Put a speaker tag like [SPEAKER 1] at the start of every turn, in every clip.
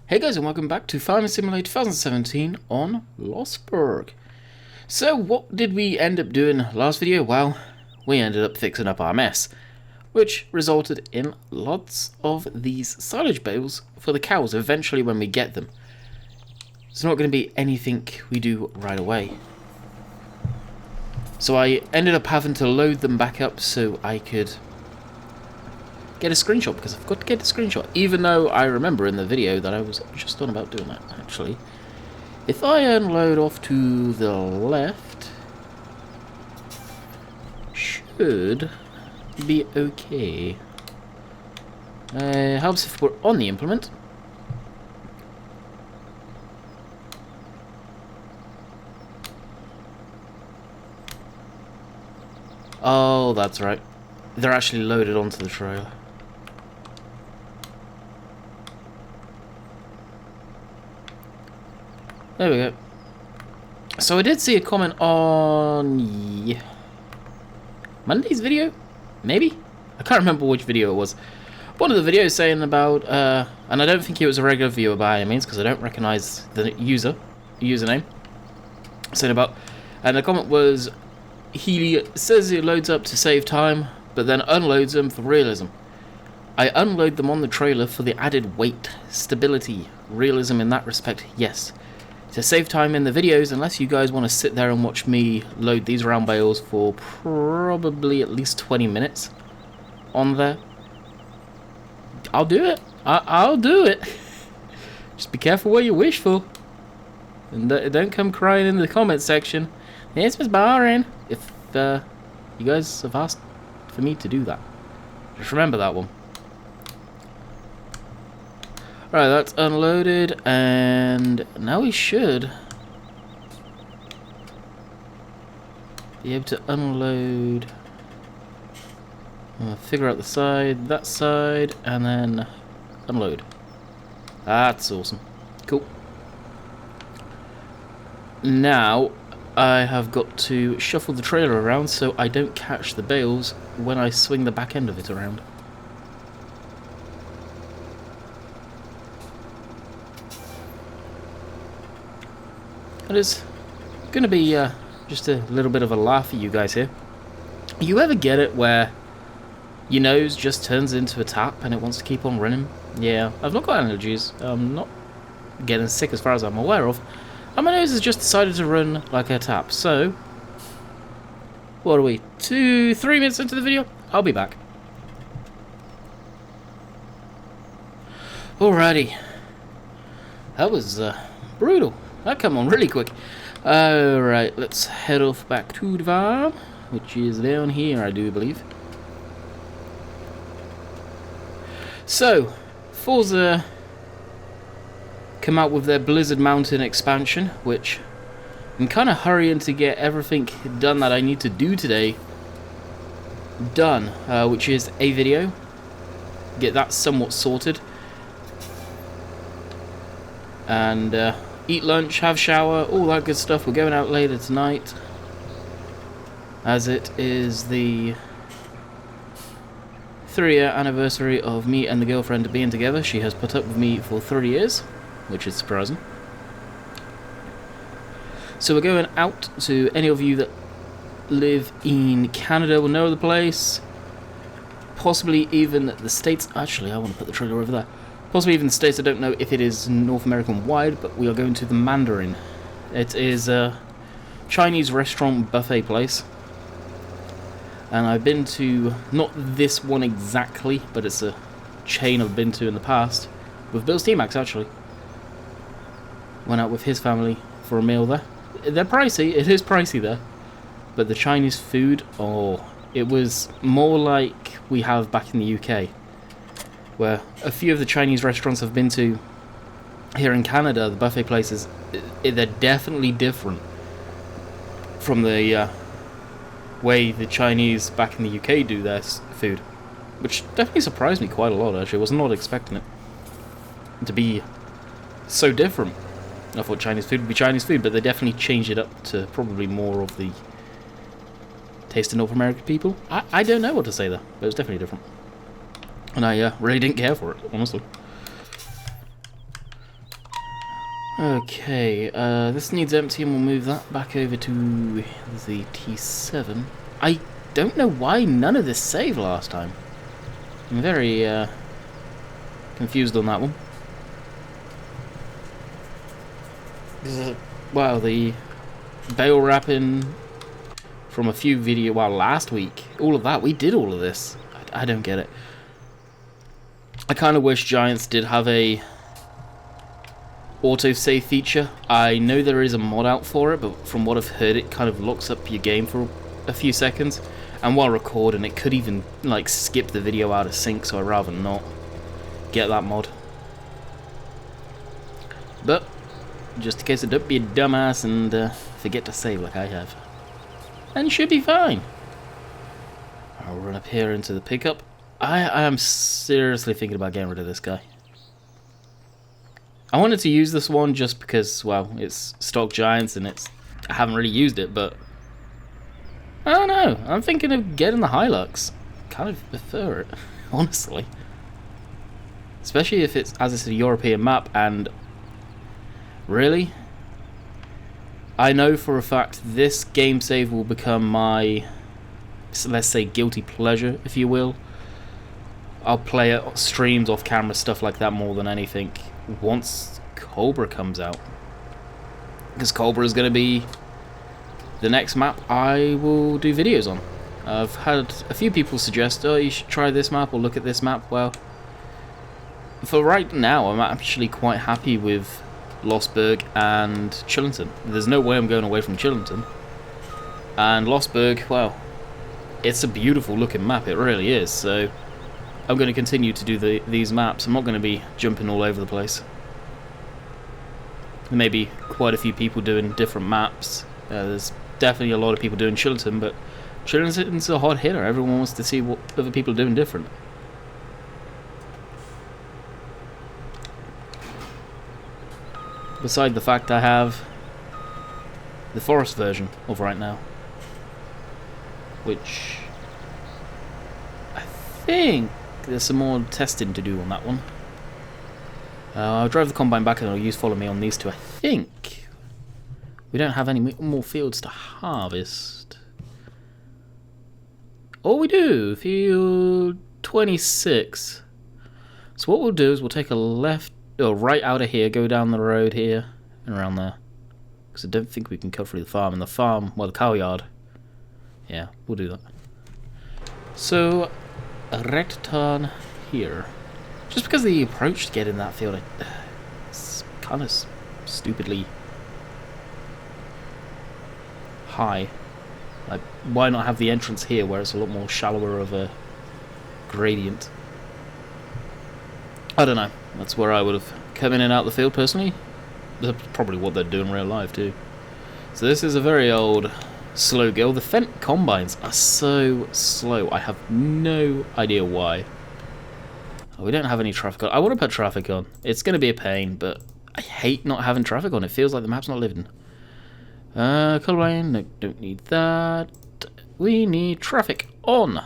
[SPEAKER 1] Hey guys, and welcome back to Farming Simulator 2017 on Lossberg. So what did we end up doing last video? Well, we ended up fixing up our mess, which resulted in lots of these silage bales for the cows eventually when we get them. It's not going to be anything we do right away. So I ended up having to load them back up so I could get a screenshot, because I forgot to get a screenshot, even though I remember in the video that I was just on about doing that, actually. If I unload off to the left, should be okay. Helps if we're on the implement. Oh, that's right. They're actually loaded onto the trailer. There we go. So I did see a comment on Monday's video? Maybe? I can't remember which video it was. One of the videos saying about, and I don't think it was a regular viewer by any means, because I don't recognise the username. Saying about, and the comment was, he says it loads up to save time, but then unloads them for realism. I unload them on the trailer for the added weight, stability, realism in that respect, yes. To save time in the videos, unless you guys want to sit there and watch me load these round bales for probably at least 20 minutes on there, I'll do it. I'll do it. Just be careful what you wish for. And don't come crying in the comment section. This was boring. If you guys have asked for me to do that, just remember that one. Right, that's unloaded, and now we should be able to unload, figure out the side, that side, and then unload. That's awesome. Cool. Now, I have got to shuffle the trailer around so I don't catch the bales when I swing the back end of it around. And it's going to be just a little bit of a laugh for you guys here. You ever get it where your nose just turns into a tap and it wants to keep on running? Yeah, I've not got allergies. I'm not getting sick as far as I'm aware of. And my nose has just decided to run like a tap. So, what are we? 3 minutes into the video? I'll be back. Alrighty. That was brutal. That come on really quick. Alright, let's head off back to the farm, which is down here, I do believe. So, Forza come out with their Blizzard Mountain expansion, which I'm kind of hurrying to get everything done that I need to do today done, which is a video. Get that somewhat sorted. And eat lunch, have shower, all that good stuff. We're going out later tonight, as it is the 3-year anniversary of me and the girlfriend being together. She has put up with me for 3 years, which is surprising. So we're going out. To any of you that live in Canada will know the place. Possibly even the States. Actually, I want to put the trailer over there. Possibly even the States. I don't know if it is North American wide, but we are going to the Mandarin. It is a Chinese restaurant buffet place. And I've been to, not this one exactly, but it's a chain I've been to in the past. With Bill's T-Max, actually. Went out with his family for a meal there. They're pricey. It is pricey there. But the Chinese food, oh, it was more like we have back in the UK. Where a few of the Chinese restaurants I've been to here in Canada, the buffet places, they're definitely different from the way the Chinese back in the UK do their food. Which definitely surprised me quite a lot, actually. I was not expecting it to be so different. I thought Chinese food would be Chinese food, but they definitely changed it up to probably more of the taste of North American people. I don't know what to say there, but it was definitely different. And I really didn't care for it, honestly. Okay, this needs emptying. We'll move that back over to the T7. I don't know why none of this saved last time. I'm very confused on that one. Wow, the bale wrapping from a few videos, well, last week, all of that, we did all of this. I don't get it. I kind of wish Giants did have a autosave feature. I know there is a mod out for it, but from what I've heard, it kind of locks up your game for a few seconds. And while recording, it could even like skip the video out of sync, so I'd rather not get that mod. But just in case I don't be a dumbass and forget to save like I have, and should be fine. I'll run up here into the pickup. I am seriously thinking about getting rid of this guy. I wanted to use this one just because, well, it's stock Giants and I haven't really used it, but I don't know. I'm thinking of getting the Hilux. Kind of prefer it, honestly. Especially if it's, as it's a European map, and really, I know for a fact this game save will become my, let's say, guilty pleasure, if you will. I'll play it, streams, off camera, stuff like that more than anything once Cobra comes out. Because Cobra is going to be the next map I will do videos on. I've had a few people suggest, oh, you should try this map or look at this map. Well, for right now, I'm actually quite happy with Lossberg and Chillington. There's no way I'm going away from Chillington. And Lossberg, well, it's a beautiful looking map, it really is, so I'm going to continue to do these maps. I'm not going to be jumping all over the place. There may be quite a few people doing different maps. There's definitely a lot of people doing Chillington, but Chillington's a hot hitter. Everyone wants to see what other people are doing different. Beside the fact I have the forest version of right now, which I think there's some more testing to do on that one. I'll drive the combine back and I'll use follow me on these two. I think we don't have any more fields to harvest. Oh, we do! Field 26. So what we'll do is we'll take a left, or right out of here, go down the road here and around there. Because I don't think we can cut through the farm. And the farm, well, the cow yard. Yeah, we'll do that. So, a right turn here. Just because the approach to get in that field, it's kind of stupidly high. Like, why not have the entrance here where it's a lot more shallower of a gradient? I don't know. That's where I would have come in and out the field personally. That's probably what they'd do in real life too. So this is a very old slow gill. The Fendt combines are so slow. I have no idea why. Oh, we don't have any traffic on. I want to put traffic on. It's going to be a pain, but I hate not having traffic on. It feels like the map's not living. Colorline, no, don't need that. We need traffic on.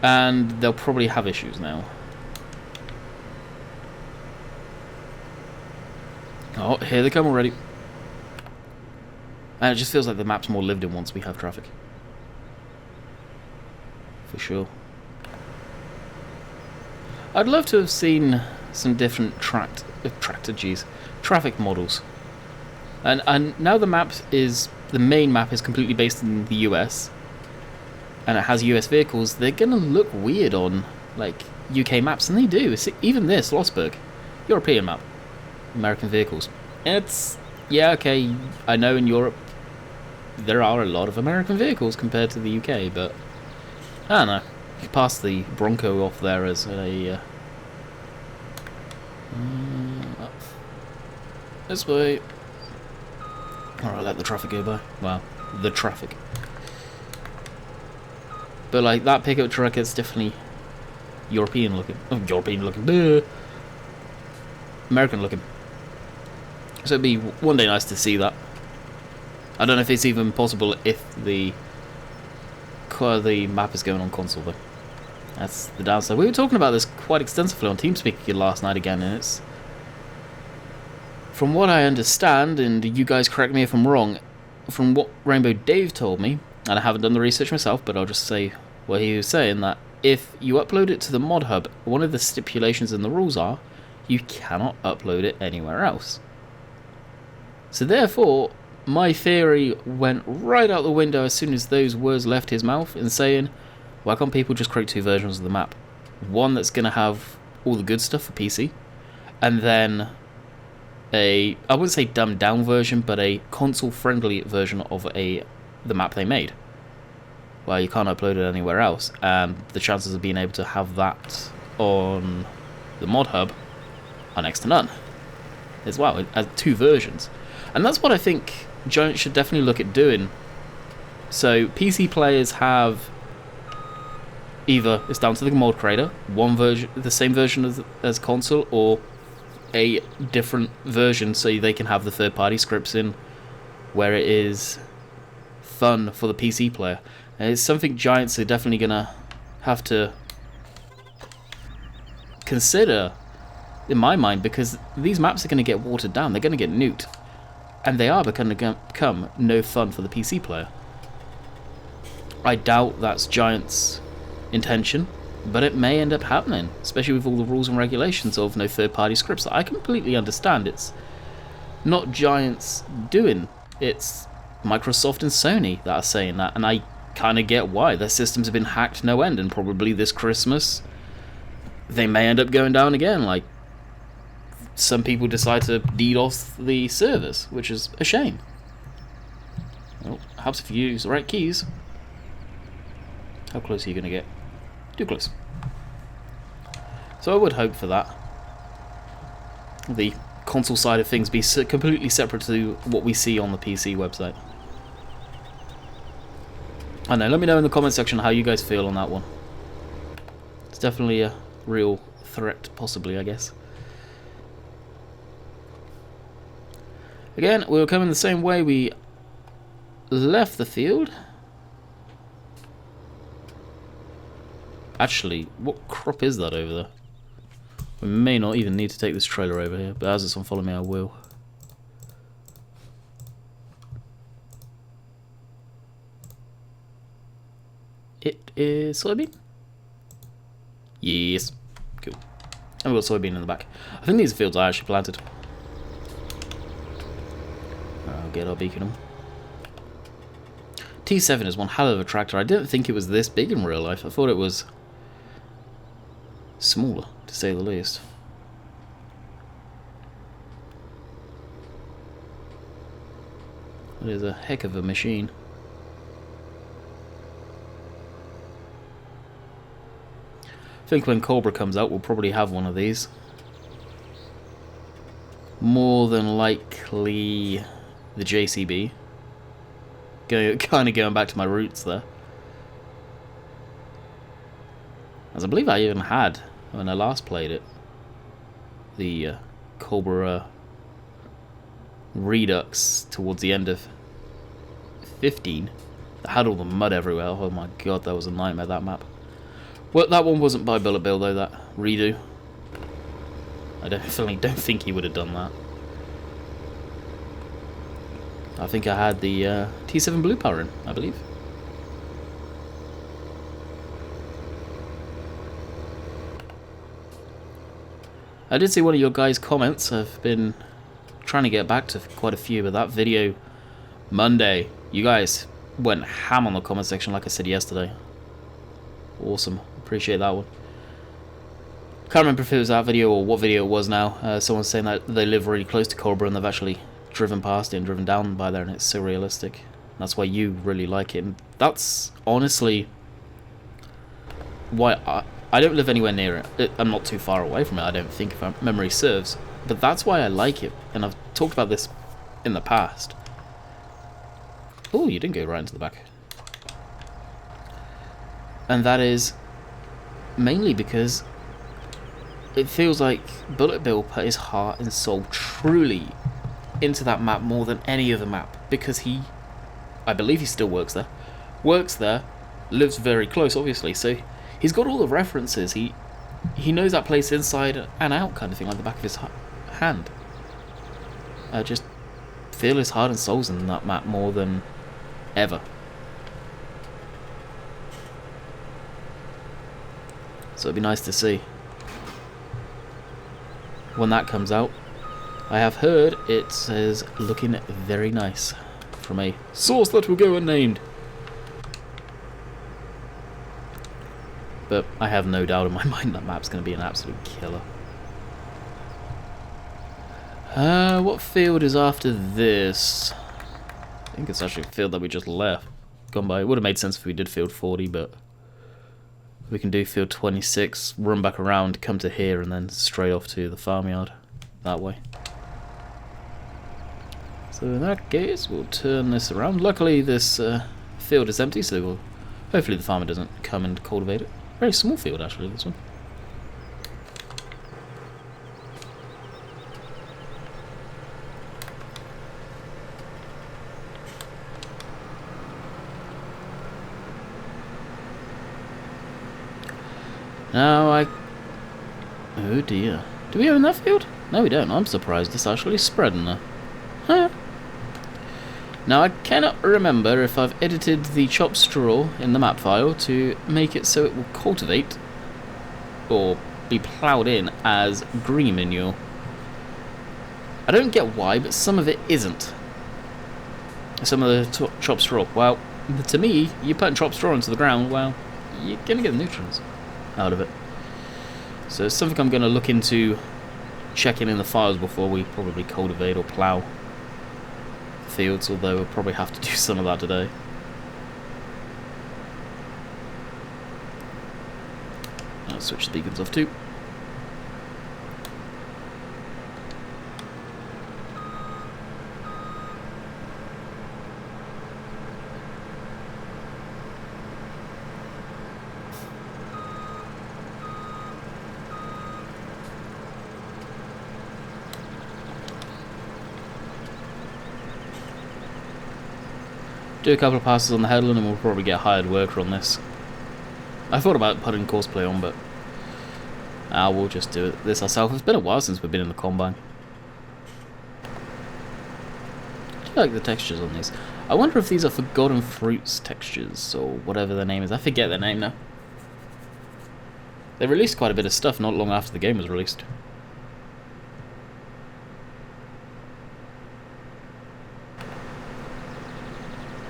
[SPEAKER 1] And they'll probably have issues now. Oh, here they come already. And it just feels like the map's more lived in once we have traffic. For sure. I'd love to have seen some different traffic models. And now the main map is completely based in the US. And it has US vehicles. They're gonna look weird on like UK maps, and they do. Even this Lossberg, European map, American vehicles. It's, yeah, okay. I know in Europe there are a lot of American vehicles compared to the UK, but I don't know. You pass the Bronco off there as a this way. Alright, let the traffic go by. Wow, the traffic. But like that pickup truck, it's definitely European looking. Oh, European looking. Duh. American looking. So it'd be one day nice to see that. I don't know if it's even possible if the map is going on console though. That's the downside. We were talking about this quite extensively on TeamSpeak last night again, and from what I understand, and you guys correct me if I'm wrong, from what Rainbow Dave told me, and I haven't done the research myself, but I'll just say what he was saying, that if you upload it to the mod hub, one of the stipulations in the rules are you cannot upload it anywhere else. So therefore, my theory went right out the window as soon as those words left his mouth, in saying, why can't people just create two versions of the map? One that's going to have all the good stuff for PC, and then I wouldn't say dumbed down version, but a console friendly version of the map they made, where you can't upload it anywhere else, and the chances of being able to have that on the mod hub are next to none as well, as two versions. And that's what I think Giant should definitely look at doing. So PC players have either, it's down to the mod creator, one version, the same version as console, or a different version so they can have the third-party scripts in where it is fun for the PC player. And it's something Giants are definitely gonna have to consider, in my mind, because these maps are going to get watered down, they're going to get nuked, and they are going to become no fun for the PC player. I doubt that's Giants' intention, but it may end up happening, especially with all the rules and regulations of no third-party scripts that I completely understand. It's not Giants doing, it's Microsoft and Sony that are saying that, and I kind of get why. Their systems have been hacked no end, and probably this Christmas they may end up going down again, like some people decide to DDoS the servers, which is a shame. Well, helps if you use the right keys. How close are you going to get? Too close. So I would hope for that. The console side of things be completely separate to what we see on the PC website. I know, let me know in the comment section how you guys feel on that one. It's definitely a real threat, possibly, I guess. Again, we're coming the same way we left the field. Actually, what crop is that over there? We may not even need to take this trailer over here, but as it's on follow me, I will. It is soybean? Yes. Cool. And we've got soybean in the back. I think these fields are actually planted. I'll get our beacon on. T7 is one hell of a tractor. I didn't think it was this big in real life. I thought it was smaller, to say the least. It is a heck of a machine. I think when Cobra comes out, we'll probably have one of these. More than likely the JCB. Kind of going back to my roots there. As I believe I even had, when I last played it, the Cobra Redux towards the end of 15. That had all the mud everywhere. Oh my god, that was a nightmare, that map. Well, that one wasn't by Bullet Bill though, that redo. I definitely don't think he would have done that. I think I had the T7 Blue Power in, I believe. I did see one of your guys' comments. I've been trying to get back to quite a few, but that video Monday, you guys went ham on the comment section like I said yesterday. Awesome. Appreciate that one. Can't remember if it was that video or what video it was now. Someone's saying that they live really close to Cobra and they've actually driven past it and driven down by there, and it's so realistic. That's why you really like it, and that's honestly why I don't live anywhere near it. I'm not too far away from it, I don't think, if memory serves, but that's why I like it, and I've talked about this in the past. Oh, you didn't go right into the back. And that is mainly because it feels like Bullet Bill put his heart and soul truly into that map more than any other map, because I believe he still works there, lives very close obviously, so he's got all the references, he knows that place inside and out kind of thing, like the back of his hand. I just feel his heart and soul's in that map more than ever. So it'd be nice to see when that comes out. I have heard it says looking very nice from a source that will go unnamed. But I have no doubt in my mind that map's going to be an absolute killer. What field is after this? I think it's actually a field that we just left. Gone by. It would have made sense if we did field 40, but we can do field 26, run back around, come to here, and then straight off to the farmyard that way. So in that case, we'll turn this around. Luckily, this field is empty, so hopefully the farmer doesn't come and cultivate it. Very small field, actually, this one. Now oh dear. Do we own that field? No, we don't. I'm surprised it's actually spreading there. Huh. Now, I cannot remember if I've edited the chopped straw in the map file to make it so it will cultivate or be ploughed in as green manure. I don't get why, but some of it isn't. Some of the chopped straw. Well, to me, you're putting chopped straw into the ground, well, you're going to get the nutrients out of it. So it's something I'm going to look into checking in the files before we probably cultivate or plough fields, although we'll probably have to do some of that today. I'll switch the beacons off too. Do a couple of passes on the headland and we'll probably get a hired worker on this. I thought about putting Courseplay on, but we'll just do this ourselves. It's been a while since we've been in the combine. I do like the textures on these. I wonder if these are Forgotten Fruits textures, or whatever their name is. I forget their name now. They released quite a bit of stuff not long after the game was released.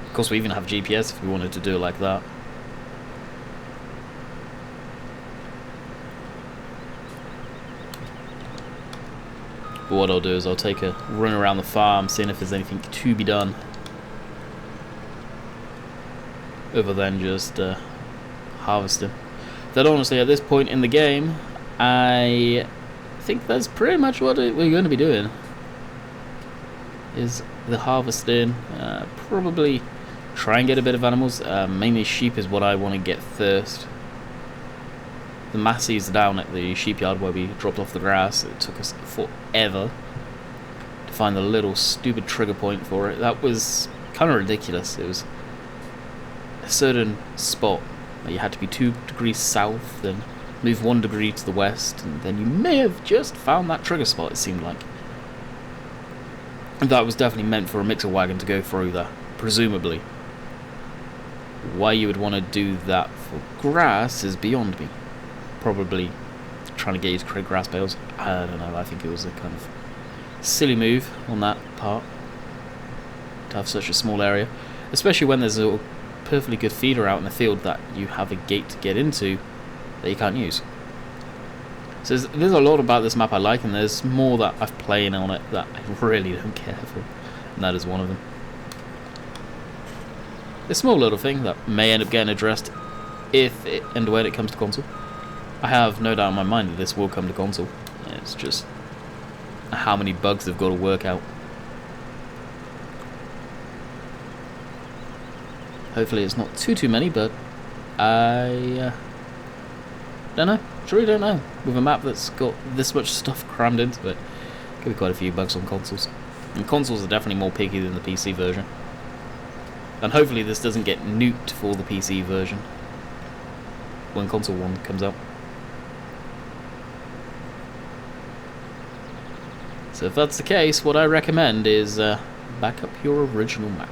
[SPEAKER 1] Of course, we even have GPS if we wanted to do it like that. But what I'll do is I'll take a run around the farm, seeing if there's anything to be done other than just harvesting. That honestly, at this point in the game, I think that's pretty much what we're going to be doing. Is the harvesting, probably try and get a bit of animals. Mainly sheep is what I want to get first. The Massey's down at the sheepyard where we dropped off the grass. It took us forever to find the little stupid trigger point for it. That was kind of ridiculous. It was a certain spot where you had to be 2 degrees south, then move 1 degree to the west, and then you may have just found that trigger spot, it seemed like. That was definitely meant for a mixer wagon to go through there, presumably. Why you would want to do that for grass is beyond me. Probably trying to get you to create grass bales. I don't know, I think it was a kind of silly move on that part to have such a small area, especially when there's a perfectly good feeder out in the field that you have a gate to get into that you can't use. So there's a lot about this map I like, and there's more that I've played on it that I really don't care for, and that is one of them. A small little thing that may end up getting addressed if and when it comes to console. I have no doubt in my mind that this will come to console. It's just how many bugs they've got to work out. Hopefully it's not too many, but I don't know. Truly don't know. With a map that's got this much stuff crammed into it, could be quite a few bugs on consoles. And consoles are definitely more picky than the PC version. And hopefully this doesn't get nuked for the PC version when console 1 comes out. So if that's the case, what I recommend is back up your original map.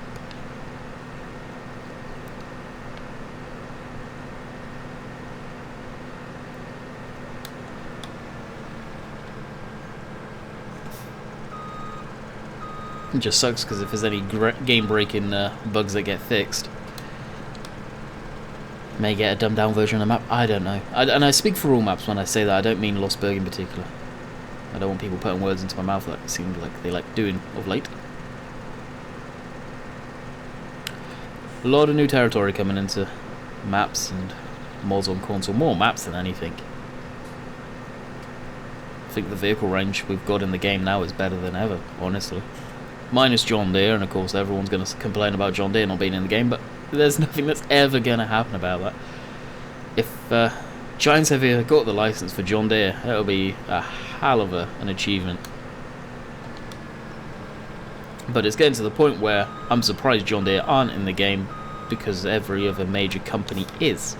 [SPEAKER 1] It just sucks because if there's any game-breaking bugs that get fixed, may get a dumbed-down version of the map. I don't know. And I speak for all maps when I say that. I don't mean Lossberg in particular. I don't want people putting words into my mouth that it seems like they like doing of late. A lot of new territory coming into maps and mods on console. More maps than anything. I think the vehicle range we've got in the game now is better than ever, honestly. Minus John Deere, and of course everyone's going to complain about John Deere not being in the game, but there's nothing that's ever going to happen about that. If Giants have got the license for John Deere, it'll be a hell of an achievement. But it's getting to the point where I'm surprised John Deere aren't in the game, because every other major company is.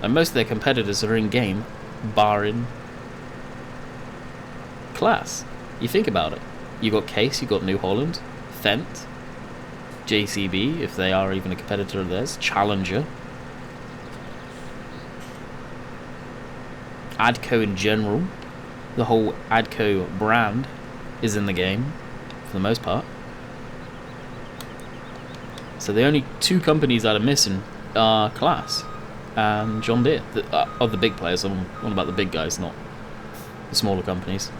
[SPEAKER 1] And most of their competitors are in game, barring Class. You think about it. You got Case, you got New Holland, Fendt, JCB, if they are even a competitor of theirs, Challenger, Adco in general. The whole Adco brand is in the game for the most part. So the only two companies that are missing are Class and John Deere, of the big players. I'm on about the big guys, not the smaller companies.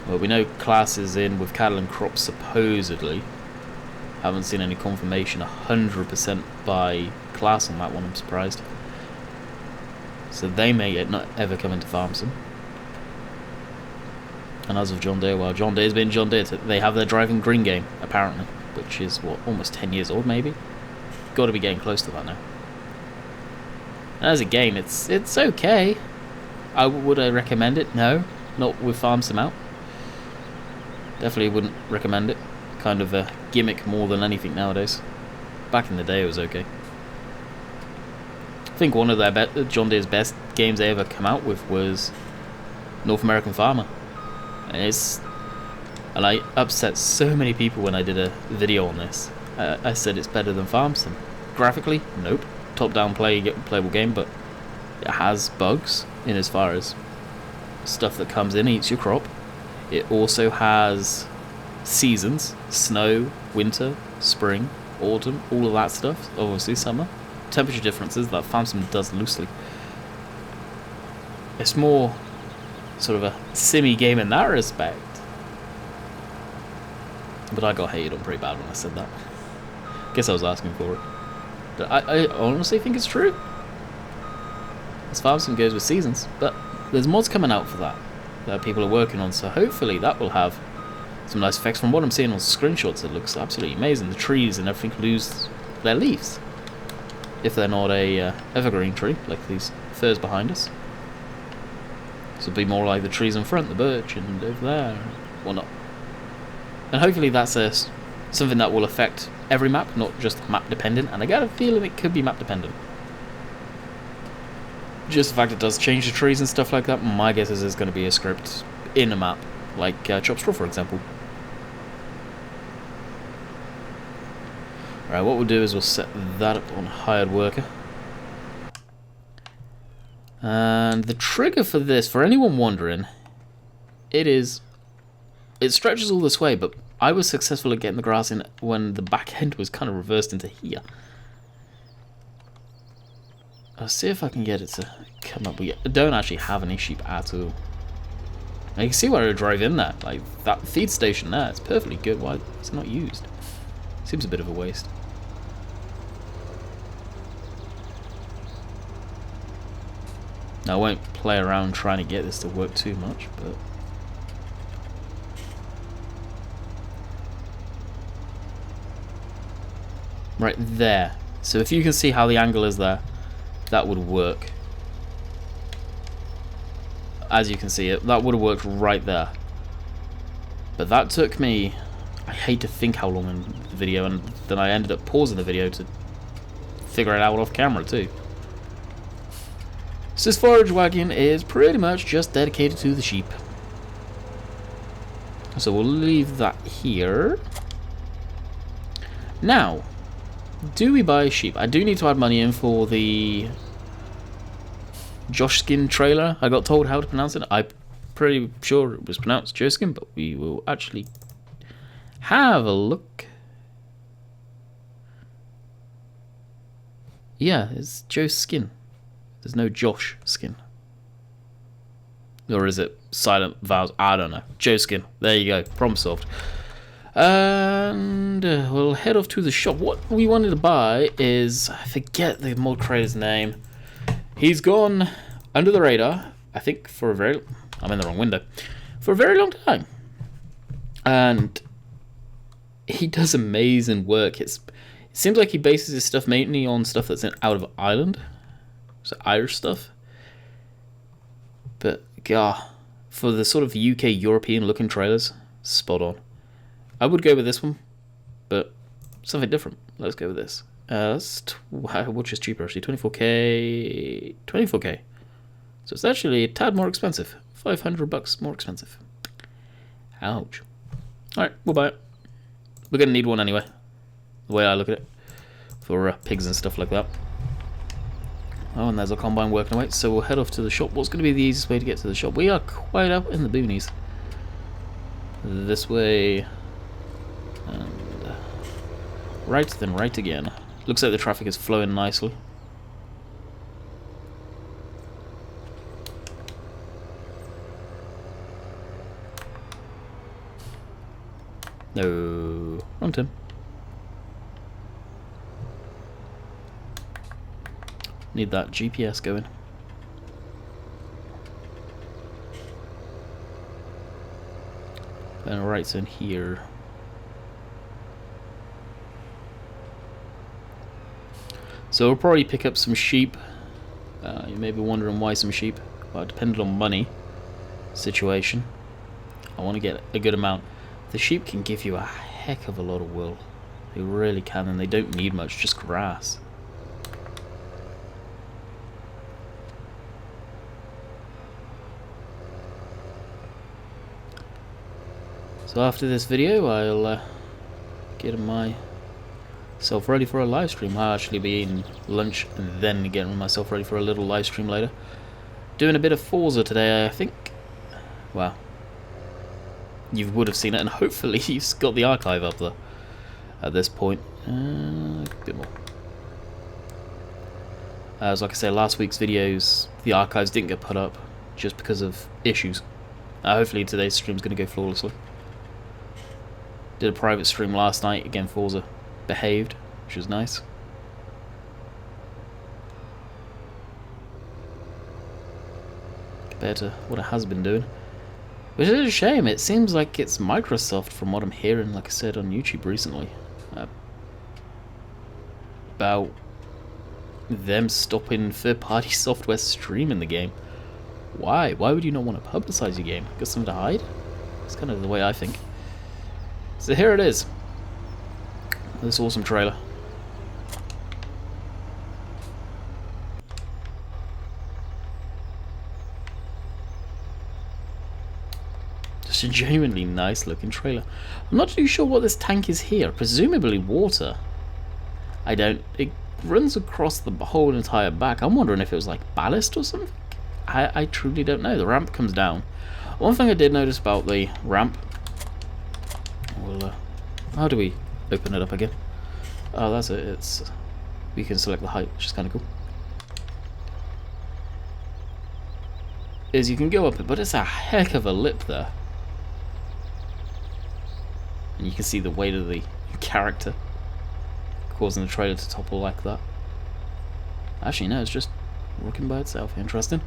[SPEAKER 1] Well, we know Class is in with cattle and crops, supposedly. Haven't seen any confirmation 100% by Class on that one, I'm surprised. So they may not ever come into Farmson. And as of John Deere, well, John Deere's been John Deere. They have their driving green game, apparently, which is, what, almost 10 years old, maybe? Got to be getting close to that now. And as a game, it's okay. Would I recommend it? No, not with Farmsim out. Definitely wouldn't recommend it. Kind of a gimmick more than anything nowadays. Back in the day, it was okay. I think one of their John Deere's best games they ever come out with was North American Farmer. And I upset so many people when I did a video on this. I said it's better than Farmsim. Graphically, nope. Top-down playable game, but it has bugs in as far as stuff that comes in, eats your crop. It also has seasons: snow, winter, spring, autumn, all of that stuff. Obviously summer. Temperature differences that Farmsim does loosely. It's more sort of a simmy game in that respect. But I got hated on pretty bad when I said that. Guess I was asking for it. But I honestly think it's true. As Farmsim goes with seasons, but there's mods coming out for that people are working on, so hopefully that will have some nice effects. From what I'm seeing on screenshots, it looks absolutely amazing. The trees and everything lose their leaves, if they're not a evergreen tree like these firs behind us. So it'll be more like the trees in front, the birch and over there and whatnot. And hopefully that's something that will affect every map, not just map dependent, and I got a feeling it could be map dependent. Just the fact it does change the trees and stuff like that, my guess is there's going to be a script in a map, like Chop Straw, for example. Alright, what we'll do is we'll set that up on hired worker. And the trigger for this, for anyone wondering, it stretches all this way, but I was successful at getting the grass in when the back end was kind of reversed into here. I'll see if I can get it to come up. We don't actually have any sheep at all. Now you can see where I drive in there. Like, that feed station there, it's perfectly good. Why it's not used? Seems a bit of a waste. Now I won't play around trying to get this to work too much, but... right there. So if you can see how the angle is there, that would work. As you can see, that would have worked right there. But that took me, I hate to think how long in the video, and then I ended up pausing the video to figure it out off camera too. So this forage wagon is pretty much just dedicated to the sheep. So we'll leave that here. Now, do we buy sheep? I do need to add money in for the Joshskin trailer. I got told how to pronounce it. I'm pretty sure it was pronounced Joshskin, but we will actually have a look. Yeah, it's Joe Skin. There's no Josh Skin. Or is it silent vowels? I don't know. Joe Skin. There you go. Problem solved. And we'll head off to the shop. What we wanted to buy is... I forget the mod creator's name. He's gone under the radar, I think, for a very... I'm in the wrong window. For a very long time. And he does amazing work. It seems like he bases his stuff mainly on stuff that's out of Ireland. So Irish stuff. But, God, for the sort of UK European looking trailers, spot on. I would go with this one, but something different. Let's go with this. Which is cheaper actually? 24k. 24k. So it's actually a tad more expensive. $500 more expensive. Ouch. Alright, we'll buy it. We're going to need one anyway. The way I look at it. For pigs and stuff like that. Oh, and there's a combine working away. So we'll head off to the shop. What's going to be the easiest way to get to the shop? We are quite out in the boonies. This way. And right, then right again. Looks like the traffic is flowing nicely. No, wrong turn. Need that GPS going. And right's in here. So we'll probably pick up some sheep. You may be wondering why some sheep. Well, depending on money situation. I want to get a good amount. The sheep can give you a heck of a lot of wool. They really can, and they don't need much, just grass. So after this video, I'll get myself ready for a live stream. I'll actually be eating lunch and then getting myself ready for a little live stream later. Doing a bit of Forza today, I think. Wow. You would have seen it, and hopefully you've got the archive up there at this point. A bit more. As like I said, last week's videos, the archives didn't get put up just because of issues. Hopefully today's stream is going to go flawlessly. Did a private stream last night, again Forza behaved, which was nice. Compared to what it has been doing. Which is a shame, it seems like it's Microsoft from what I'm hearing, like I said on YouTube recently. About them stopping third-party software streaming the game. Why? Why would you not want to publicize your game? Got something to hide? That's kind of the way I think. So here it is. This awesome trailer. Just a genuinely nice looking trailer. I'm not too sure what this tank is here. Presumably water. It runs across the whole entire back. I'm wondering if it was like ballast or something. I truly don't know. The ramp comes down. One thing I did notice about the ramp. Well, how do we open it up again? Oh, that's it. We can select the height, which is kind of cool. You can go up it, but it's a heck of a lip there. And you can see the weight of the character causing the trailer to topple like that. Actually, no, it's just working by itself. Interesting.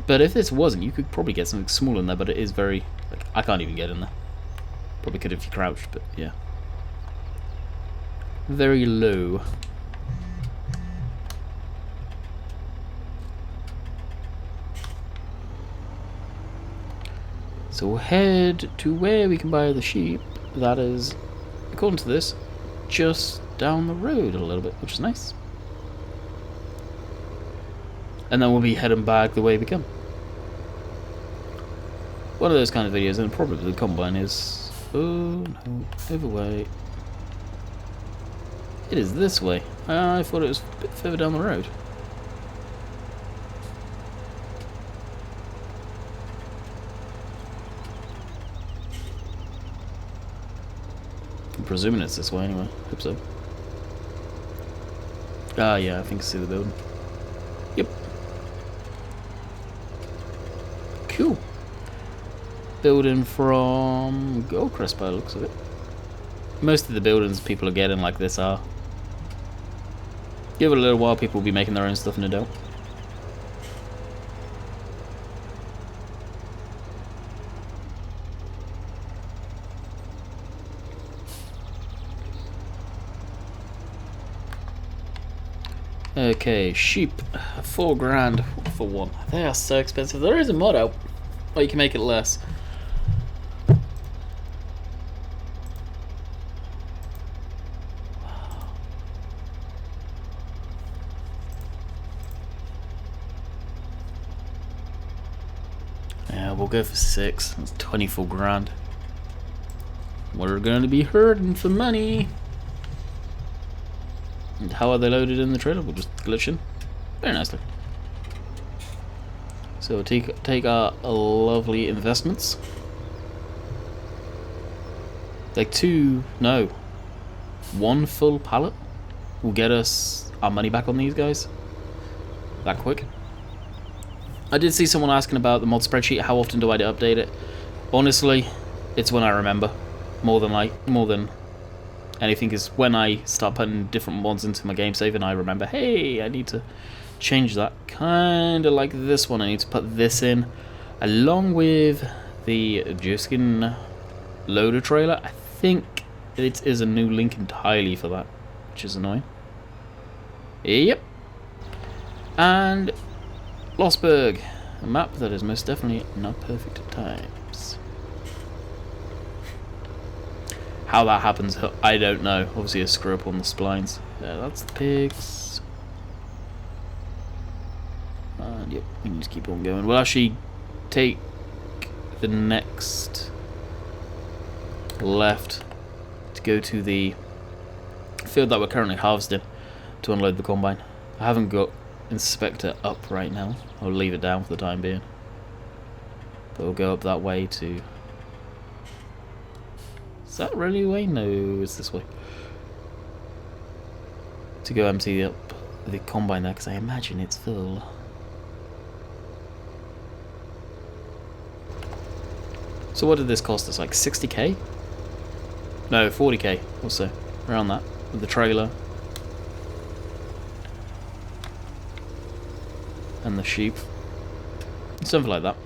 [SPEAKER 1] But if this wasn't, you could probably get something small in there, but it is very... like, I can't even get in there. Probably could if you crouched, but yeah. Very low. So we'll head to where we can buy the sheep. That is, according to this, just down the road a little bit, which is nice. and then we'll be heading back the way we come. One of those kind of videos, and probably the combine is... Oh no, overweight. It is this way. I thought it was a bit further down the road. I'm presuming it's this way anyway. Hope so. Ah, yeah, I think I see the building. Yep. Cool. Building from Goldcrest by the looks of it. Most of the buildings people are getting like this are. Give it a little while, people will be making their own stuff, no doubt. Okay, sheep, 4 grand for one. They are so expensive. There is a mod out, or you can make it less. Yeah, we'll go for 6. That's 24 grand. We're going to be hurting for money. And how are they loaded in the trailer? We'll just glitch in. Very nicely. So we'll take our lovely investments. Like 1 full pallet will get us our money back on these guys. That quick. I did see someone asking about the mod spreadsheet. How often do I update it? Honestly, it's when I remember. More than anything is when I start putting different mods into my game save and I remember, hey, I need to change that. Kinda like this one, I need to put this in along with the Juskin loader trailer. I think it is a new link entirely for that, which is annoying. Yep. And Lossberg, a map that is most definitely not perfect at times. How that happens, I don't know. Obviously a screw up on the splines. Yeah, that's the pigs. And yep, we can just keep on going. We'll actually take the next left to go to the field that we're currently harvesting to unload the combine. I haven't got inspector up right now. I'll leave it down for the time being. But we'll go up that way to... Is that really the way? No, it's this way. To go empty up the combine there, because I imagine it's full. So what did this cost us? Like 60k? No, 40k or so. Around that. With the trailer. And the sheep. Something like that.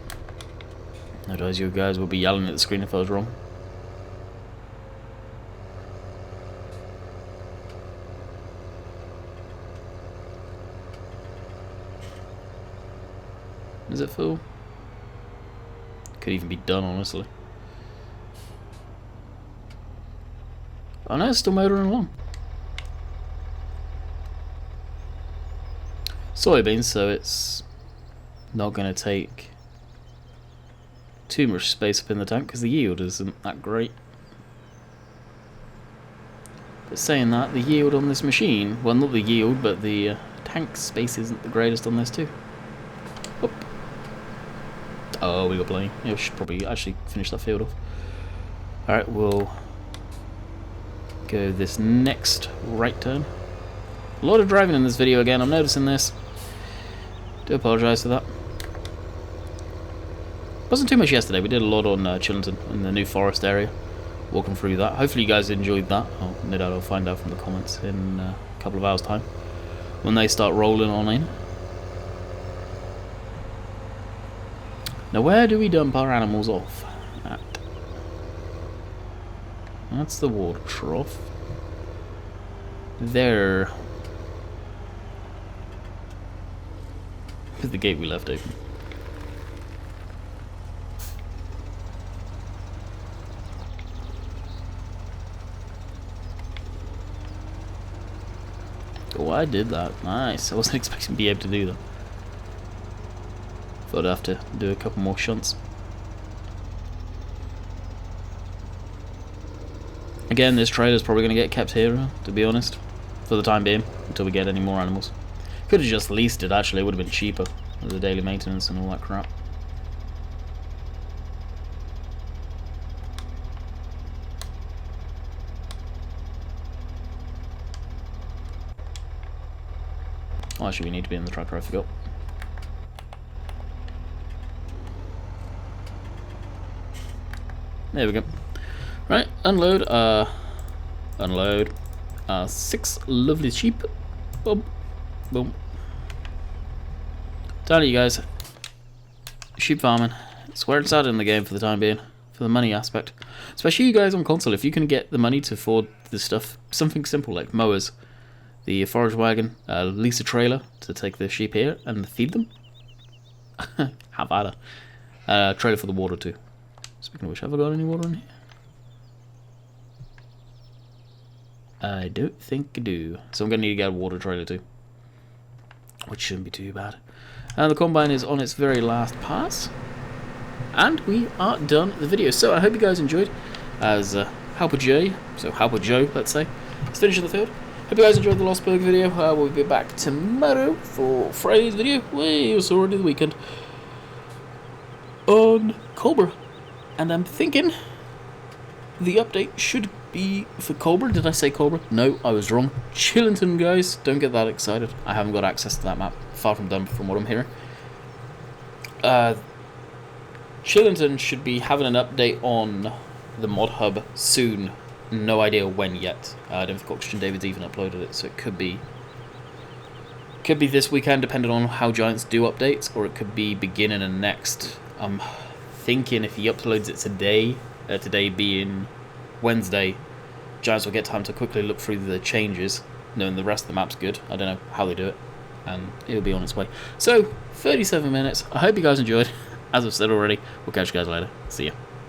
[SPEAKER 1] Otherwise you guys will be yelling at the screen if I was wrong. Is it full? Could even be done, honestly. Oh no, it's still motoring along. Soybeans, so it's not going to take too much space up in the tank because the yield isn't that great. But saying that, the yield on this machine, well, not the yield, but the tank space isn't the greatest on this too. Oop. Oh, we got plenty. Yeah, we should probably actually finish that field off. Alright, we'll go this next right turn. A lot of driving in this video again, I'm noticing this. Do apologise for that. Wasn't too much yesterday, we did a lot on Chillington in the New Forest area. Walking through that. Hopefully you guys enjoyed that. No doubt I'll find out from the comments in a couple of hours time. When they start rolling on in. Now where do we dump our animals off at? That's the water trough. There. Is the gate we left open. Oh, I did that. Nice. I wasn't expecting to be able to do that. Thought I'd have to do a couple more shunts. Again, this trailer's probably going to get kept here, to be honest, for the time being, until we get any more animals. Could have just leased it, actually. It would have been cheaper with the daily maintenance and all that crap. Oh, actually, we need to be in the tractor, I forgot. There we go. Right, unload, unload 6 lovely sheep. Boom, boom. Telling you guys, sheep farming, it's where it's at in the game for the time being, for the money aspect. Especially you guys on console, if you can get the money to afford this stuff, something simple like mowers, the forage wagon, lease a trailer to take the sheep here and feed them. Have at it. Trailer for the water too. Speaking of which, have I got any water in here? I don't think I do. So I'm going to need to get a water trailer too. Which shouldn't be too bad. And the combine is on its very last pass. And we are done with the video. So I hope you guys enjoyed. As Helper J, so Helper Joe, let's say, is finishing the field. Hope you guys enjoyed the Lossberg video. We'll be back tomorrow for Friday's video. It's already the weekend. On Cobra. And I'm thinking the update should be for Cobra. Did I say Cobra? No, I was wrong. Chillington, guys. Don't get that excited. I haven't got access to that map. Far from done from what I'm hearing. Chillington should be having an update on the mod hub soon. No idea when yet. I don't think Oxygen David's even uploaded it, so it could be this weekend, depending on how Giants do updates, or it could be beginning of next. I'm thinking if he uploads it today, today being Wednesday, Giants will get time to quickly look through the changes, knowing the rest of the map's good. I don't know how they do it, and it'll be on its way. So, 37 minutes. I hope you guys enjoyed. As I've said already, we'll catch you guys later. See ya.